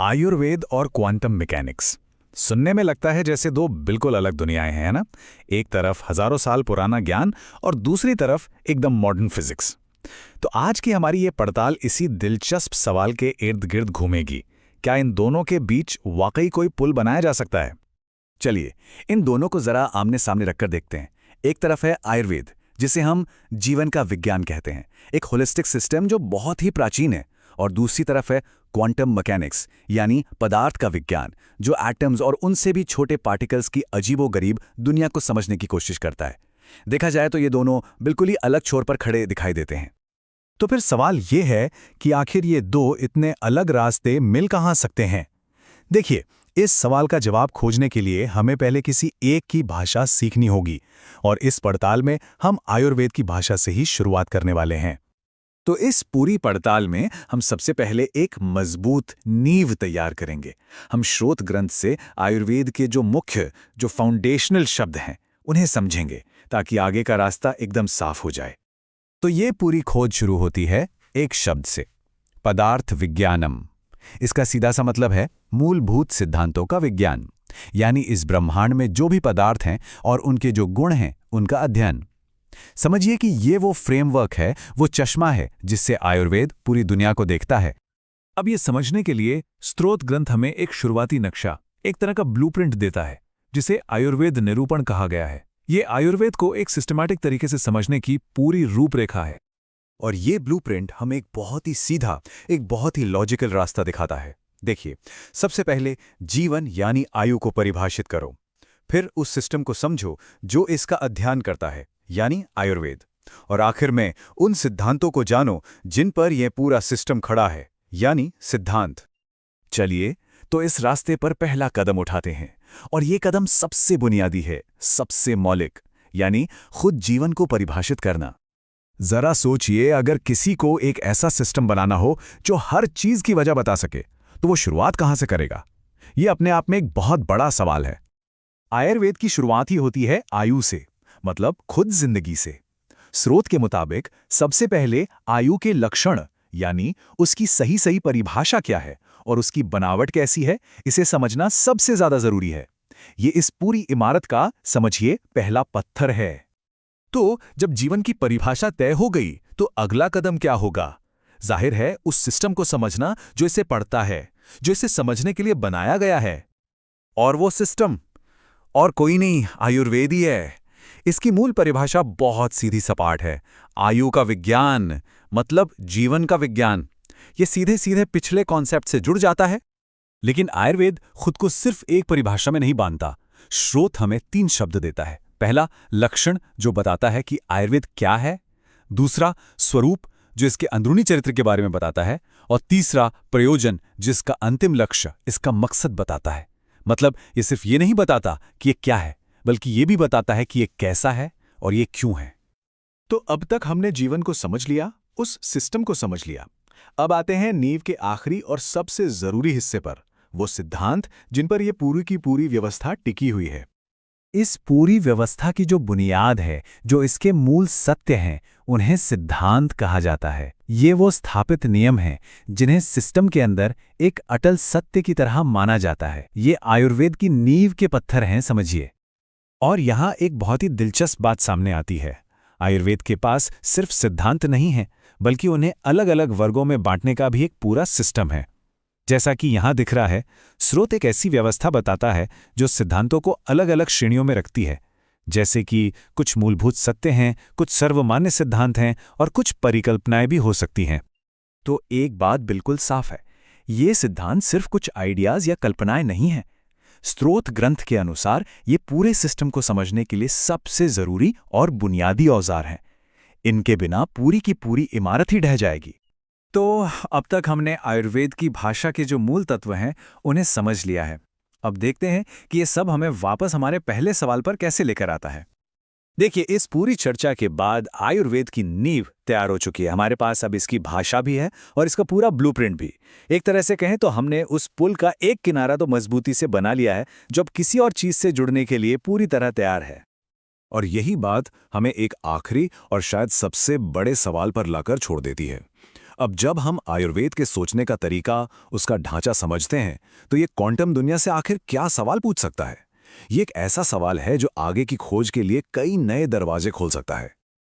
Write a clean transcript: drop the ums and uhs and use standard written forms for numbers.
आयुर्वेद और quantum mechanics सुनने में लगता है जैसे दो बिल्कुल अलग दुनियाएं हैं, है ना। एक तरफ हजारों साल पुराना ज्ञान और दूसरी तरफ एकदम मॉडर्न फिजिक्स। तो आज की हमारी ये पड़ताल इसी दिलचस्प सवाल के इर्द गिर्द घूमेगी। क्या इन दोनों के बीच वाकई कोई पुल बनाया जा सकता है? चलिए इन दोनों को जरा आमने सामने रखकर देखते हैं। एक तरफ है आयुर्वेद, जिसे हम जीवन का विज्ञान कहते हैं, एक होलिस्टिक सिस्टम जो बहुत ही प्राचीन है। और दूसरी तरफ है क्वांटम मैकेनिक्स, यानी पदार्थ का विज्ञान, जो एटम्स और उनसे भी छोटे पार्टिकल्स की अजीबोगरीब दुनिया को समझने की कोशिश करता है। देखा जाए तो ये दोनों बिल्कुल ही अलग छोर पर खड़े दिखाई देते हैं। तो फिर सवाल ये है कि आखिर ये दो इतने अलग रास्ते मिल कहाँ सकते हैं? देखिए, इस सवाल का जवाब खोजने के लिए हमें पहले किसी एक की भाषा सीखनी होगी, और इस पड़ताल में हम आयुर्वेद की भाषा से ही शुरुआत करने वाले हैं। तो इस पूरी पड़ताल में हम सबसे पहले एक मजबूत नींव तैयार करेंगे। हम श्रोत ग्रंथ से आयुर्वेद के जो फाउंडेशनल शब्द हैं उन्हें समझेंगे, ताकि आगे का रास्ता एकदम साफ हो जाए। तो ये पूरी खोज शुरू होती है एक शब्द से, पदार्थ विज्ञानम। इसका सीधा सा मतलब है मूलभूत सिद्धांतों का विज्ञान, यानी इस ब्रह्मांड में जो भी पदार्थ हैं और उनके जो गुण हैं उनका अध्ययन। समझिए कि ये वो फ्रेमवर्क है, वो चश्मा है जिससे आयुर्वेद पूरी दुनिया को देखता है। अब ये समझने के लिए स्त्रोत ग्रंथ हमें एक शुरुआती नक्शा, एक तरह का ब्लूप्रिंट देता है, जिसे आयुर्वेद निरूपण कहा गया है। ये आयुर्वेद को एक सिस्टमैटिक तरीके से समझने की पूरी रूपरेखा है। और ये ब्लूप्रिंट हमें एक बहुत ही सीधा, एक बहुत ही लॉजिकल रास्ता दिखाता है। देखिए, सबसे पहले जीवन यानी आयु को परिभाषित करो, फिर उस सिस्टम को समझो जो इसका अध्ययन करता है, यानी आयुर्वेद, और आखिर में उन सिद्धांतों को जानो जिन पर यह पूरा सिस्टम खड़ा है, यानी सिद्धांत। चलिए तो इस रास्ते पर पहला कदम उठाते हैं, और ये कदम सबसे बुनियादी है, सबसे मौलिक, यानी खुद जीवन को परिभाषित करना। जरा सोचिए, अगर किसी को एक ऐसा सिस्टम बनाना हो जो हर चीज की वजह बता सके, तो वो शुरुआत कहां से करेगा? ये अपने आप में एक बहुत बड़ा सवाल है। आयुर्वेद की शुरुआत ही होती है आयु से, मतलब खुद जिंदगी से। स्रोत के मुताबिक सबसे पहले आयु के लक्षण, यानी उसकी सही सही परिभाषा क्या है और उसकी बनावट कैसी है, इसे समझना सबसे ज्यादा जरूरी है। ये इस पूरी इमारत का, समझिए, पहला पत्थर है। तो जब जीवन की परिभाषा तय हो गई, तो अगला कदम क्या होगा? जाहिर है उस सिस्टम को समझना जो इसे पढ़ता है, जो इसे समझने के लिए बनाया गया है। और वो सिस्टम और कोई नहीं, आयुर्वेद ही है। इसकी मूल परिभाषा बहुत सीधी सपाट है। आयु का विज्ञान मतलब जीवन का विज्ञान। ये सीधे सीधे पिछले कॉन्सेप्ट से जुड़ जाता है। लेकिन आयुर्वेद खुद को सिर्फ एक परिभाषा में नहीं बांधता। स्रोत हमें 3 शब्द देता है। पहला लक्षण, जो बताता है कि आयुर्वेद क्या है। दूसरा स्वरूप, जो इसके अंदरूनी चरित्र के बारे में बताता है। और तीसरा प्रयोजन, जिसका अंतिम लक्ष्य, इसका मकसद बताता है। मतलब ये सिर्फ ये नहीं बताता कि ये क्या है, बल्कि ये भी बताता है कि ये कैसा है और ये क्यों है। तो अब तक हमने जीवन को समझ लिया, उस सिस्टम को समझ लिया। अब आते हैं नींव के आखिरी और सबसे जरूरी हिस्से पर, वो सिद्धांत जिन पर यह पूरी की पूरी व्यवस्था टिकी हुई है। इस पूरी व्यवस्था की जो बुनियाद है, जो इसके मूल सत्य हैं, उन्हें सिद्धांत कहा जाता है। ये वो स्थापित नियम हैं जिन्हें सिस्टम के अंदर एक अटल सत्य की तरह माना जाता है। ये आयुर्वेद की नींव के पत्थर हैं, समझिए। और यहाँ एक बहुत ही दिलचस्प बात सामने आती है। आयुर्वेद के पास सिर्फ सिद्धांत नहीं है, बल्कि उन्हें अलग अलग वर्गों में बांटने का भी एक पूरा सिस्टम है। जैसा कि यहाँ दिख रहा है, स्रोत एक ऐसी व्यवस्था बताता है जो सिद्धांतों को अलग अलग श्रेणियों में रखती है। जैसे कि कुछ मूलभूत सत्य हैं, कुछ सर्वमान्य सिद्धांत हैं और कुछ परिकल्पनाएं भी हो सकती हैं। तो एक बात बिल्कुल साफ है, ये सिद्धांत सिर्फ कुछ आइडियाज या कल्पनाएं नहीं हैं। स्रोत ग्रंथ के अनुसार ये पूरे सिस्टम को समझने के लिए सबसे जरूरी और बुनियादी औजार हैं। इनके बिना पूरी की पूरी इमारत ही ढह जाएगी। तो अब तक हमने आयुर्वेद की भाषा के जो मूल तत्व हैं उन्हें समझ लिया है। अब देखते हैं कि ये सब हमें वापस हमारे पहले सवाल पर कैसे लेकर आता है। देखिए, इस पूरी चर्चा के बाद आयुर्वेद की नींव तैयार हो चुकी है। हमारे पास अब इसकी भाषा भी है और इसका पूरा ब्लूप्रिंट भी। एक तरह से कहें तो हमने उस पुल का एक किनारा तो मजबूती से बना लिया है, जो अब किसी और चीज से जुड़ने के लिए पूरी तरह तैयार है। और यही बात हमें एक आखिरी और शायद सबसे बड़े सवाल पर लाकर छोड़ देती है। अब जब हम आयुर्वेद के सोचने का तरीका, उसका ढांचा समझते हैं, तो ये क्वांटम दुनिया से आखिर क्या सवाल पूछ सकता है? ये एक ऐसा सवाल है जो आगे की खोज के लिए कई नए दरवाजे खोल सकता है।